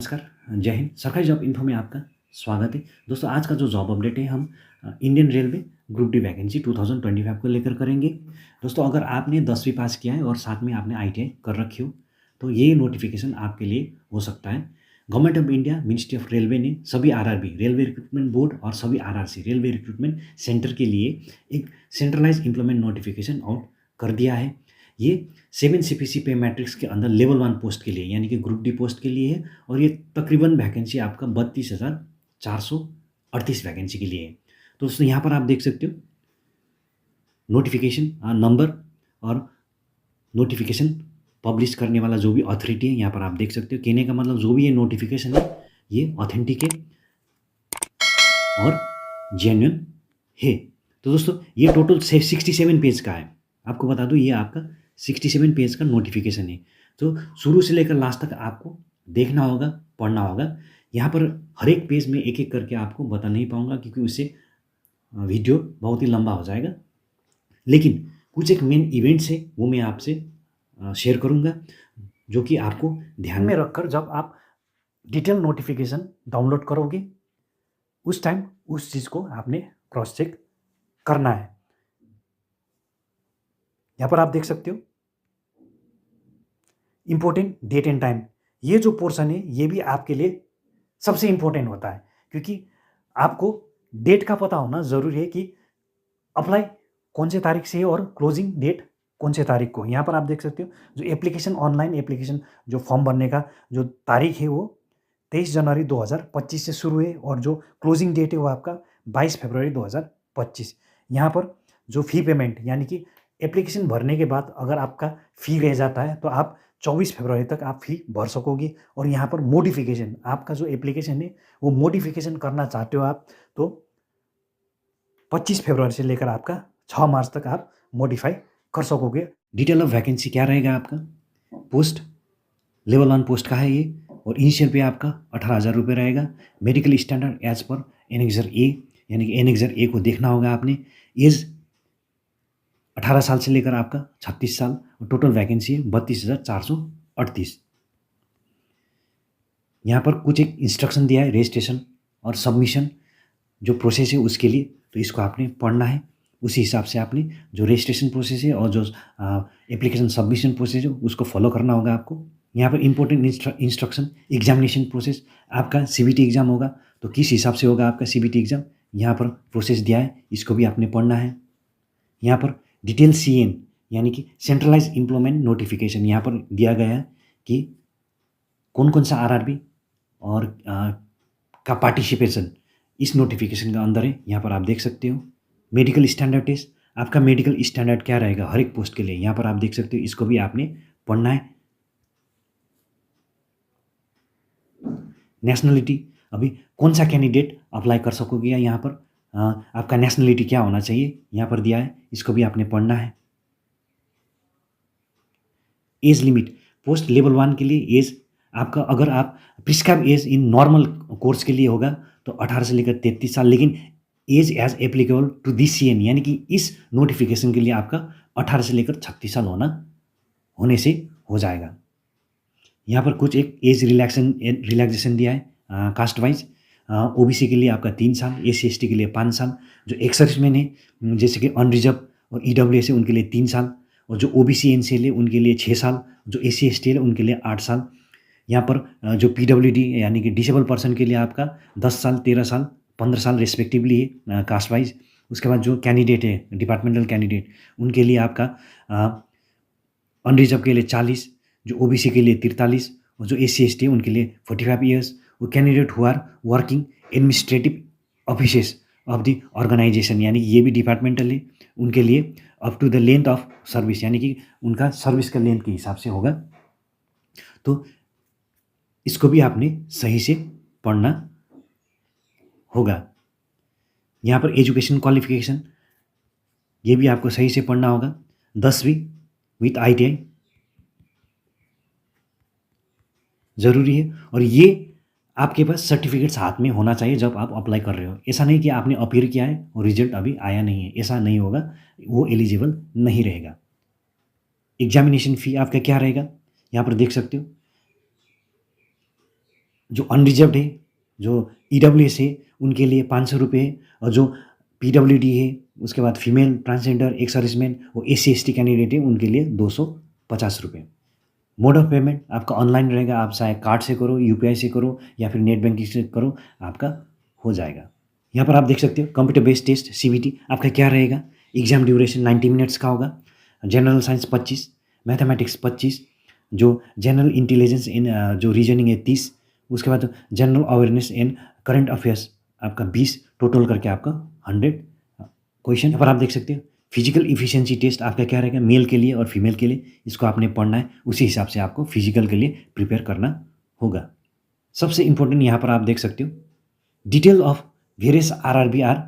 नमस्कार, जय हिंद। सरकारी जॉब इन्फो में आपका स्वागत है। दोस्तों, आज का जो जॉब अपडेट है हम Indian railway group D vacancy 2025 को लेकर करेंगे। दोस्तों, अगर आपने 10वीं पास किया है और साथ में आपने आईटीआई कर रखी हो तो ये नोटिफिकेशन आपके लिए हो सकता है। Government of India ministry of railway ने सभी आरआरबी रेलवे रिक्रूटमेंट बोर्ड और सभी आरआरसी रेलवे रिक्रूटमेंट सेंटर के लिए एक सेंट्रलाइज इम्प्लॉयमेंट नोटिफिकेशन आउट कर दिया है। ये 7 सीपीसी पे मैट्रिक्स के अंदर लेवल 1 पोस्ट के लिए यानी कि ग्रुप डी पोस्ट के लिए है और ये तकरीबन वैकेंसी आपका 32,438 वैकेंसी के लिए है। तो दोस्तों, यहाँ पर आप देख सकते हो नोटिफिकेशन नंबर और नोटिफिकेशन पब्लिश करने वाला जो भी अथॉरिटी है यहाँ पर आप देख सकते हो। कहने का मतलब जो भी ये नोटिफिकेशन है ये ऑथेंटिक है और जेन्युइन है। तो दोस्तों, ये टोटल 67 पेज का है। आपको बता दूँ ये आपका 67 पेज का नोटिफिकेशन है। तो शुरू से लेकर लास्ट तक आपको देखना होगा, पढ़ना होगा। यहाँ पर हर एक पेज में एक एक करके आपको बता नहीं पाऊँगा क्योंकि उससे वीडियो बहुत ही लंबा हो जाएगा। लेकिन कुछ एक मेन इवेंट्स है वो मैं आपसे शेयर करूँगा जो कि आपको ध्यान में रखकर जब आप डिटेल नोटिफिकेशन डाउनलोड करोगे उस टाइम उस चीज़ को आपने क्रॉस चेक करना है। यहाँ पर आप देख सकते हो इम्पोर्टेंट डेट एंड टाइम। ये जो पोर्शन है ये भी आपके लिए सबसे इम्पोर्टेंट होता है क्योंकि आपको डेट का पता होना ज़रूरी है कि अप्लाई कौन से तारीख से है और क्लोजिंग डेट कौन से तारीख को। यहाँ पर आप देख सकते हो जो एप्लीकेशन ऑनलाइन एप्लीकेशन जो फॉर्म भरने का जो तारीख है वो 23 जनवरी 2025 से शुरू है और जो क्लोजिंग डेट है वो आपका 22 फरवरी 2025। यहाँ पर जो फ़ी पेमेंट यानी कि एप्लीकेशन भरने के बाद अगर आपका फ़ी रह जाता है तो आप 24 फरवरी तक आप फ़ी भर सकोगे। और यहाँ पर मोडिफिकेशन आपका जो एप्लीकेशन है वो मोडिफिकेशन करना चाहते हो आप तो 25 फरवरी से लेकर आपका 6 मार्च तक आप मॉडिफाई कर सकोगे। डिटेल ऑफ वैकेंसी क्या रहेगा आपका, पोस्ट लेवल 1 पोस्ट का है ये और इनिशियल पे आपका 18,000 रुपये रहेगा। मेडिकल स्टैंडर्ड एज पर एनेक्जर ए यानी कि एनेक्जर ए को देखना होगा आपने। एज 18 साल से लेकर आपका 36 साल और टोटल वैकेंसी है 32,438। यहाँ पर कुछ एक इंस्ट्रक्शन दिया है रजिस्ट्रेशन और सबमिशन जो प्रोसेस है उसके लिए, तो इसको आपने पढ़ना है। उसी हिसाब से आपने जो रजिस्ट्रेशन प्रोसेस है और जो एप्लीकेशन सबमिशन प्रोसेस है उसको फॉलो करना होगा आपको। यहाँ पर इंपॉर्टेंट इंस्ट्रक्शन एग्जामिनेशन प्रोसेस आपका सीबीटी एग्ज़ाम होगा तो किस हिसाब से होगा आपका सीबीटी एग्ज़ाम, यहाँ पर प्रोसेस दिया है, इसको भी आपने पढ़ना है। यहाँ पर डिटेल सीएन यानी कि सेंट्रलाइज एम्प्लॉयमेंट नोटिफिकेशन यहाँ पर दिया गया है कि कौन कौन सा आरआरबी और का पार्टिसिपेशन इस नोटिफिकेशन का अंदर है। यहाँ पर आप देख सकते हो मेडिकल स्टैंडर्ड टेस्ट आपका मेडिकल स्टैंडर्ड क्या रहेगा हर एक पोस्ट के लिए, यहाँ पर आप देख सकते हो, इसको भी आपने पढ़ना है। नेशनलिटी अभी कौन सा कैंडिडेट अप्लाई कर सकोगे या यहाँ पर आपका नेशनलिटी क्या होना चाहिए यहाँ पर दिया है, इसको भी आपने पढ़ना है। एज लिमिट पोस्ट लेवल 1 के लिए एज आपका अगर आप prescribe age in normal course के लिए होगा तो 18 से लेकर 33 साल, लेकिन age as applicable to this CEN यानी कि इस नोटिफिकेशन के लिए आपका 18 से लेकर 36 साल होने से हो जाएगा। यहाँ पर कुछ एक एज रिलैक्सेशन दिया है कास्ट वाइज। ओबीसी के लिए आपका 3 साल, एससी/एसटी के लिए 5 साल, जो एक्स सर्विसमैन है जैसे कि अनरिजर्व और ईडब्ल्यूएस है उनके लिए 3 साल और जो ओबीसी एनसीएल है उनके लिए 6 साल, जो एससी/एसटी है उनके लिए 8 साल। यहाँ पर जो पीडब्ल्यूडी यानी कि डिसेबल पर्सन के लिए आपका 10 साल, 13 साल, 15 साल रिस्पेक्टिवली है कास्ट वाइज। उसके बाद जो कैंडिडेट है डिपार्टमेंटल कैंडिडेट उनके लिए आपका अनरिजर्व के लिए 40, जो ओबीसी के लिए 43 और जो एससी/एसटी है उनके लिए 45 ईयर्स। वो candidate who are working administrative offices of the organization यानी ये भी डिपार्टमेंटल है, उनके लिए up to the length of service यानी कि उनका सर्विस का लेंथ के हिसाब से होगा। तो इसको भी आपने सही से पढ़ना होगा। यहाँ पर एजुकेशन क्वालिफिकेशन ये भी आपको सही से पढ़ना होगा। 10वीं विथ आईटीआई ज़रूरी है और ये आपके पास सर्टिफिकेट्स हाथ में होना चाहिए जब आप अप्लाई कर रहे हो। ऐसा नहीं कि आपने अपीयर किया है और रिजल्ट अभी आया नहीं है, ऐसा नहीं होगा, वो एलिजिबल नहीं रहेगा। एग्जामिनेशन फ़ी आपका क्या रहेगा यहाँ पर देख सकते हो। जो अनरिजर्व्ड है, जो ईडब्ल्यूएस है, उनके लिए 500 रुपये, और जो पीडब्ल्यूडी है, उसके बाद फीमेल ट्रांसजेंडर एक सर्विसमैन, वो एससी एसटी कैंडिडेट है, उनके लिए 250 रुपये। मोड ऑफ पेमेंट आपका ऑनलाइन रहेगा, आप चाहे कार्ड से करो, यूपीआई से करो, या फिर नेट बैंकिंग से करो, आपका हो जाएगा। यहाँ पर आप देख सकते हो कंप्यूटर बेस्ड टेस्ट सीबीटी आपका क्या रहेगा। एग्जाम ड्यूरेशन 90 मिनट्स का होगा। जनरल साइंस 25, मैथमेटिक्स 25, जो जनरल इंटेलिजेंस इन जो रीजनिंग है 30, उसके बाद general awareness in current affairs आपका 20, टोटल करके आपका 100 क्वेश्चन। यहाँ पर आप देख सकते हो फिजिकल इफिशिएंसी टेस्ट आपका क्या रहेगा, मेल के लिए और फीमेल के लिए, इसको आपने पढ़ना है, उसी हिसाब से आपको फिजिकल के लिए प्रिपेयर करना होगा। सबसे इंपॉर्टेंट यहाँ पर आप देख सकते हो detail of various RRB are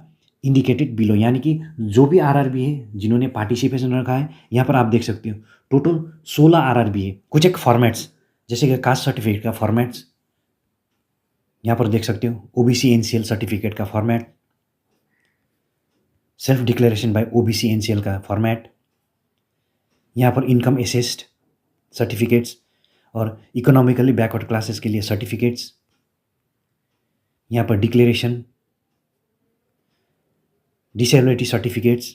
indicated below, यानी कि जो भी आरआरबी है जिन्होंने पार्टिसिपेशन रखा है, यहाँ पर आप देख सकते हो टोटल 16 आरआरबी है। कुछ एक फॉर्मेट्स जैसे कि कास्ट सर्टिफिकेट का फॉर्मेट्स यहाँ पर देख सकते हो, ओबीसी एनसीएल सर्टिफिकेट का format, self declaration bye OBC NCL का फॉर्मेट, यहाँ पर इनकम असेस्ड सर्टिफिकेट्स और इकोनॉमिकली बैकवर्ड क्लासेस के लिए सर्टिफिकेट्स, यहाँ पर डिक्लेरेशन, डिसेबिलिटी सर्टिफिकेट्स,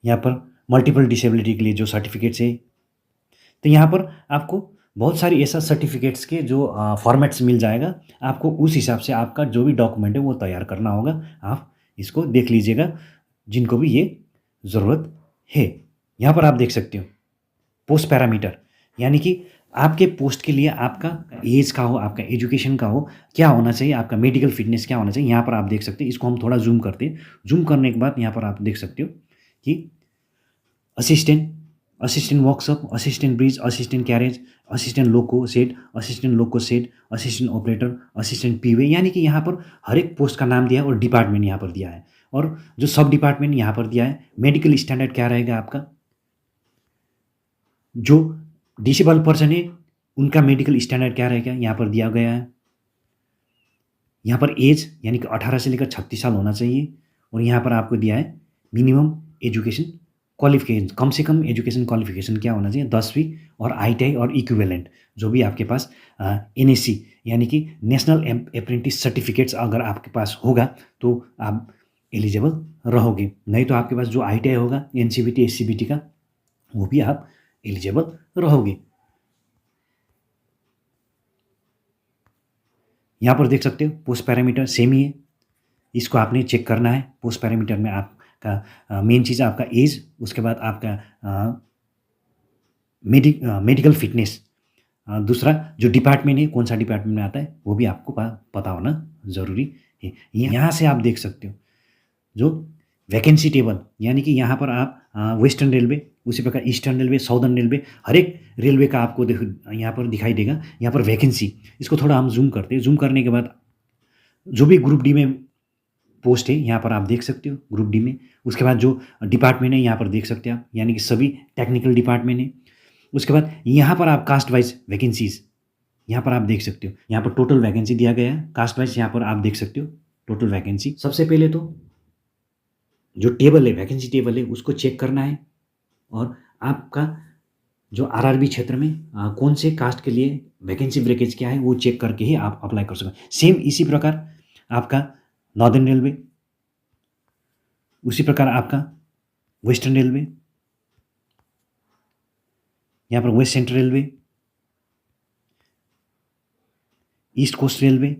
यहाँ पर मल्टीपल डिसेबिलिटी के लिए जो सर्टिफिकेट्स है। तो यहाँ पर आपको बहुत सारी ऐसा सर्टिफिकेट्स के जो फॉर्मेट्स मिल जाएगा, आपको उस हिसाब से आपका जो भी डॉक्यूमेंट है वो तैयार करना होगा। आप इसको देख लीजिएगा जिनको भी ये ज़रूरत है। यहाँ पर आप देख सकते हो पोस्ट पैरामीटर, यानी कि आपके पोस्ट के लिए आपका एज का हो, आपका एजुकेशन का हो, क्या होना चाहिए, आपका मेडिकल फिटनेस क्या होना चाहिए, यहाँ पर आप देख सकते हैं। इसको हम थोड़ा जूम करते हैं। जूम करने के बाद यहाँ पर आप देख सकते हो कि assistant workshop, assistant bridge, assistant carriage, assistant loco shed, assistant loco shed, assistant operator, assistant P way, यानी कि यहाँ पर हर एक पोस्ट का नाम दिया है और डिपार्टमेंट यहाँ पर दिया है, और जो सब डिपार्टमेंट यहाँ पर दिया है। मेडिकल स्टैंडर्ड क्या रहेगा आपका, जो डिसेबल पर्सन है उनका मेडिकल स्टैंडर्ड क्या रहेगा यहाँ पर दिया गया है। यहाँ पर एज यानी कि 18 से लेकर 36 साल होना चाहिए, और यहाँ पर आपको दिया है मिनिमम एजुकेशन क्वालिफिकेशन, कम से कम एजुकेशन क्वालिफिकेशन क्या होना चाहिए, 10वीं और आईटीआई और इक्विवेलेंट जो भी आपके पास एनएससी यानी कि नेशनल अप्रेंटिस सर्टिफिकेट्स अगर आपके पास होगा तो आप एलिजिबल रहोगे, नहीं तो आपके पास जो आईटीआई होगा एनसीबीटी एससीबीटी का वो भी आप एलिजिबल रहोगे। यहाँ पर देख सकते हो पोस्ट पैरामीटर सेम ही है, इसको आपने चेक करना है। पोस्ट पैरामीटर में आपका मेन चीज़ आपका एज, उसके बाद आपका मेडिकल फिटनेस, दूसरा जो डिपार्टमेंट है कौन सा डिपार्टमेंट में आता है वो भी आपको पता होना ज़रूरी है। यहाँ से आप देख सकते हो जो वैकेंसी टेबल, यानी कि यहाँ पर आप वेस्टर्न रेलवे, उसी प्रकार ईस्टर्न रेलवे, साउदर्न रेलवे, हर एक रेलवे का आपको यहाँ पर दिखाई देगा। यहाँ पर वैकेंसी, इसको थोड़ा हम जूम करते हैं। जूम करने के बाद जो भी ग्रुप डी में पोस्ट है यहाँ पर आप देख सकते हो ग्रुप डी में। उसके बाद जो डिपार्टमेंट है यहाँ पर देख सकते हैं आप, यानी कि सभी टेक्निकल डिपार्टमेंट है। उसके बाद यहाँ पर आप कास्ट वाइज वैकेंसीज यहाँ पर आप देख सकते हो, यहाँ पर टोटल वैकेंसी दिया गया है कास्ट वाइज, यहाँ पर आप देख सकते हो टोटल वैकेंसी। सबसे पहले तो जो टेबल है वैकेंसी टेबल है उसको चेक करना है, और आपका जो आरआरबी क्षेत्र में कौन से कास्ट के लिए वैकेंसी ब्रेकेज क्या है वो चेक करके ही आप अप्लाई कर सकते। सेम इसी प्रकार आपका नॉर्दर्न रेलवे, उसी प्रकार आपका वेस्टर्न रेलवे, यहाँ पर west central railway, east coast railway,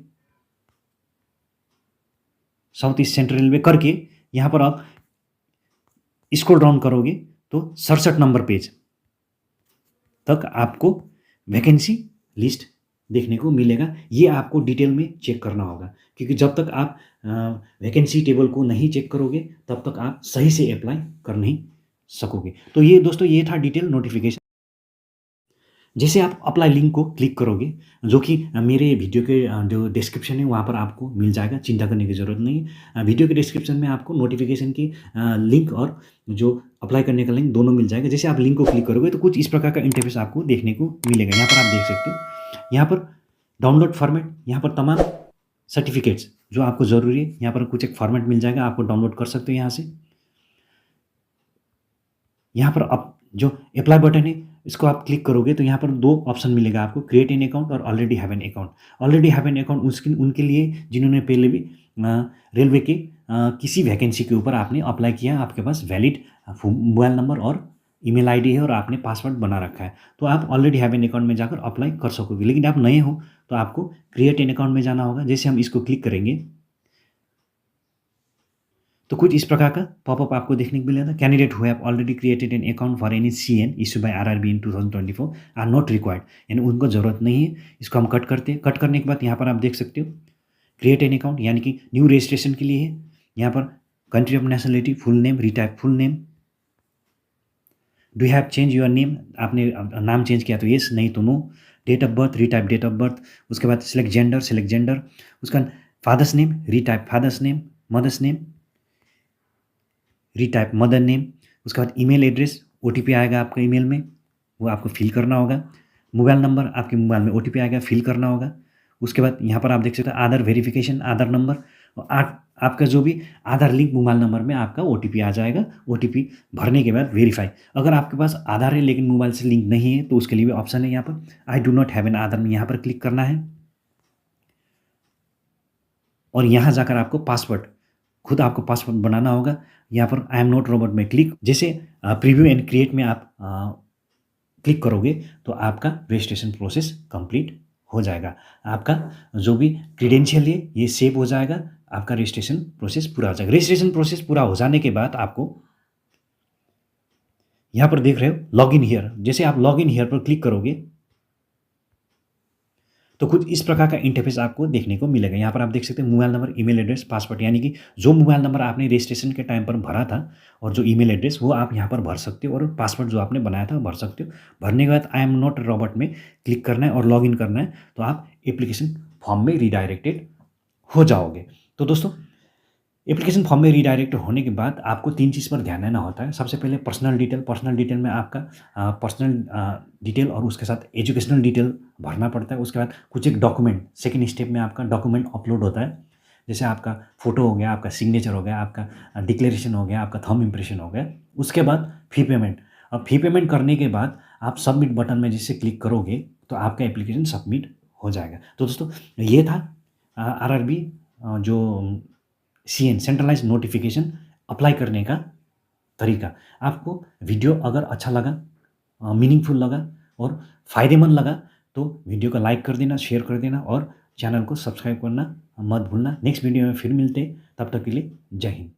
south east central railway करके यहाँ पर आप स्क्रॉल डाउन करोगे तो 67 नंबर पेज तक आपको वैकेंसी लिस्ट देखने को मिलेगा। ये आपको डिटेल में चेक करना होगा, क्योंकि जब तक आप वैकेंसी टेबल को नहीं चेक करोगे तब तक आप सही से अप्लाई कर नहीं सकोगे। तो ये दोस्तों ये था डिटेल नोटिफिकेशन। जैसे आप अप्लाई लिंक को क्लिक करोगे, जो कि मेरे वीडियो के जो डिस्क्रिप्शन है वहाँ पर आपको मिल जाएगा, चिंता करने की ज़रूरत नहीं है। वीडियो के डिस्क्रिप्शन में आपको नोटिफिकेशन की लिंक और जो अप्लाई करने का लिंक दोनों मिल जाएगा। जैसे आप लिंक को क्लिक करोगे तो कुछ इस प्रकार का इंटरफेस आपको देखने को मिलेगा। यहाँ पर आप देख सकते हो, यहाँ पर डाउनलोड फॉर्मेट, यहाँ पर तमाम सर्टिफिकेट्स जो आपको ज़रूरी है यहाँ पर कुछ एक फॉर्मेट मिल जाएगा, आपको डाउनलोड कर सकते हो यहाँ से। यहाँ पर अब जो अप्लाई बटन है इसको आप क्लिक करोगे तो यहाँ पर 2 ऑप्शन मिलेगा आपको, क्रिएट एन अकाउंट और already have an account. Already have an account उनके लिए जिन्होंने पहले भी रेलवे के किसी वैकेंसी के ऊपर आपने अप्लाई किया, आपके पास वैलिड मोबाइल नंबर और ईमेल आईडी है और आपने पासवर्ड बना रखा है, तो आप ऑलरेडी हैव एन अकाउंट में जाकर अप्लाई कर सकोगे। लेकिन आप नए हो तो आपको क्रिएट एन अकाउंट में जाना होगा। जैसे हम इसको क्लिक करेंगे तो कुछ इस प्रकार का पॉपअप आपको देखने को मिलेगा। Candidate who have already created an account for any CEN issue by RRB in 2024 are not required, यानी उनको ज़रूरत नहीं है। इसको हम कट करते हैं। कट करने के बाद यहाँ पर आप देख सकते हो क्रिएट एन अकाउंट, यानी कि न्यू रजिस्ट्रेशन के लिए है। यहाँ पर country of nationality, full name, retype full name, do have change your name, आपने नाम चेंज किया तो येस, नहीं तो no. Date of birth, retype date of birth. उसके बाद सिलेक्ट जेंडर। उसका father's name, retype father's name, mother's name, retype mother name. उसके बाद ईमेल एड्रेस, ओटीपी आएगा आपका ईमेल में, वो आपको फिल करना होगा। मोबाइल नंबर, आपके मोबाइल में ओटीपी आएगा, फिल करना होगा। उसके बाद यहाँ पर आप देख सकते हो आधार वेरिफिकेशन, आधार नंबर, और आपका जो भी आधार लिंक मोबाइल नंबर में आपका ओटीपी आ जाएगा। ओटीपी भरने के बाद वेरीफाई। अगर आपके पास आधार है लेकिन मोबाइल से लिंक नहीं है तो उसके लिए भी ऑप्शन है यहाँ पर I do not have an Aadhaar में यहाँ पर क्लिक करना है। और यहाँ जाकर आपको पासवर्ड, खुद आपको पासवर्ड बनाना होगा। यहाँ पर आई एम नॉट रोबोट में क्लिक, जैसे प्रीव्यू एंड क्रिएट में आप क्लिक करोगे तो आपका रजिस्ट्रेशन प्रोसेस कंप्लीट हो जाएगा। आपका जो भी क्रीडेंशियल है ये सेव हो जाएगा, आपका रजिस्ट्रेशन प्रोसेस पूरा हो जाएगा। रजिस्ट्रेशन प्रोसेस पूरा हो जाने के बाद आपको यहाँ पर देख रहे हो लॉग इन हियर, जैसे आप लॉग इन हियर पर क्लिक करोगे तो कुछ इस प्रकार का इंटरफेस आपको देखने को मिलेगा। यहाँ पर आप देख सकते हैं mobile number, email address, password, यानी कि जो मोबाइल नंबर आपने रजिस्ट्रेशन के टाइम पर भरा था और जो ईमेल एड्रेस वो आप यहाँ पर भर सकते हो, और पासवर्ड जो आपने बनाया था भर सकते हो। भरने के बाद आई एम नॉट रोबोट में क्लिक करना है और लॉगिन करना है, तो आप एप्लीकेशन फॉर्म में रिडायरेक्टेड हो जाओगे। तो दोस्तों, एप्लीकेशन फॉर्म में रीडायरेक्ट होने के बाद आपको 3 चीज़ पर ध्यान देना होता है। सबसे पहले पर्सनल डिटेल में आपका पर्सनल डिटेल और उसके साथ एजुकेशनल डिटेल भरना पड़ता है। उसके बाद कुछ एक डॉक्यूमेंट, सेकंड स्टेप में आपका डॉक्यूमेंट अपलोड होता है, जैसे आपका फ़ोटो हो गया, आपका सिग्नेचर हो गया, आपका डिक्लेरेशन हो गया, आपका थंब इम्प्रेशन हो गया। उसके बाद फ़ी पेमेंट। अब फ़ी पेमेंट करने के बाद आप सबमिट बटन में जिससे क्लिक करोगे तो आपका एप्लीकेशन सबमिट हो जाएगा। तो दोस्तों, ये था आरआरबी जो सीएन सेंट्रलाइज नोटिफिकेशन अप्लाई करने का तरीका। आपको वीडियो अगर अच्छा लगा, मीनिंगफुल लगा और फ़ायदेमंद लगा तो वीडियो को लाइक कर देना, शेयर कर देना और चैनल को सब्सक्राइब करना मत भूलना। नेक्स्ट वीडियो में फिर मिलते हैं, तब तक के लिए जय हिंद।